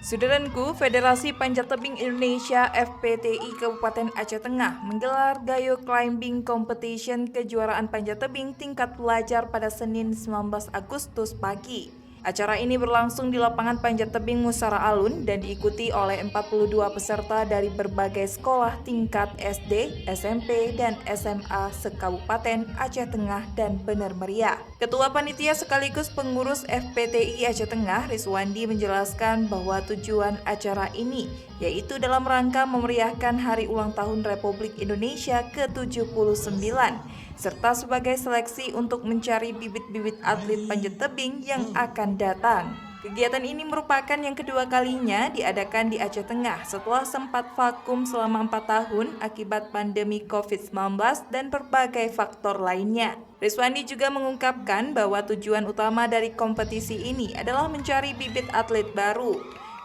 Saudaraku, Federasi Panjat Tebing Indonesia (FPTI) Kabupaten Aceh Tengah menggelar Gayo Climbing Competition kejuaraan panjat tebing tingkat pelajar pada Senin 19 Agustus pagi. Acara ini berlangsung di lapangan panjat tebing Musara Alun dan diikuti oleh 42 peserta dari berbagai sekolah tingkat SD, SMP, dan SMA se-Kabupaten Aceh Tengah dan Bener Meriah. Ketua Panitia sekaligus pengurus FPTI Aceh Tengah, Riswandi, menjelaskan bahwa tujuan acara ini yaitu dalam rangka memeriahkan Hari Ulang Tahun Republik Indonesia ke-79 serta sebagai seleksi untuk mencari bibit-bibit atlet panjat tebing yang akan datang. Kegiatan ini merupakan yang kedua kalinya diadakan di Aceh Tengah setelah sempat vakum selama 4 tahun akibat pandemi COVID-19 dan berbagai faktor lainnya. Riswandi juga mengungkapkan bahwa tujuan utama dari kompetisi ini adalah mencari bibit atlet baru.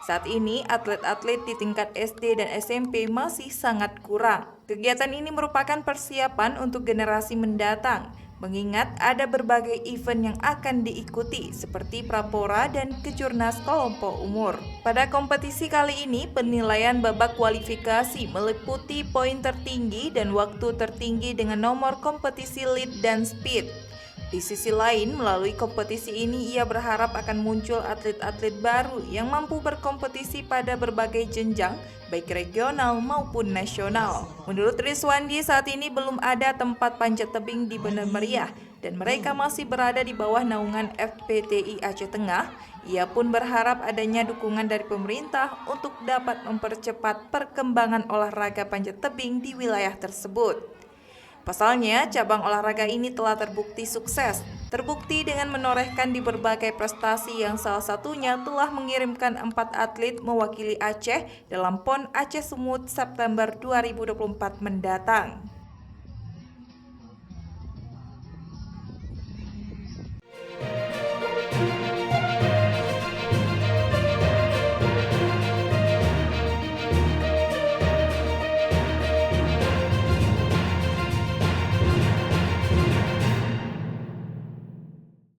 Saat ini, atlet-atlet di tingkat SD dan SMP masih sangat kurang. Kegiatan ini merupakan persiapan untuk generasi mendatang, mengingat ada berbagai event yang akan diikuti seperti Prapora dan Kejurnas kelompok umur. Pada kompetisi kali ini, penilaian babak kualifikasi meliputi poin tertinggi dan waktu tertinggi dengan nomor kompetisi lead dan speed. Di sisi lain, melalui kompetisi ini ia berharap akan muncul atlet-atlet baru yang mampu berkompetisi pada berbagai jenjang, baik regional maupun nasional. Menurut Riswandi, saat ini belum ada tempat panjat tebing di Bener Meriah dan mereka masih berada di bawah naungan FPTI Aceh Tengah. Ia pun berharap adanya dukungan dari pemerintah untuk dapat mempercepat perkembangan olahraga panjat tebing di wilayah tersebut. Pasalnya, cabang olahraga ini telah terbukti sukses, terbukti dengan menorehkan di berbagai prestasi yang salah satunya telah mengirimkan 4 atlet mewakili Aceh dalam PON Aceh Sumut September 2024 mendatang.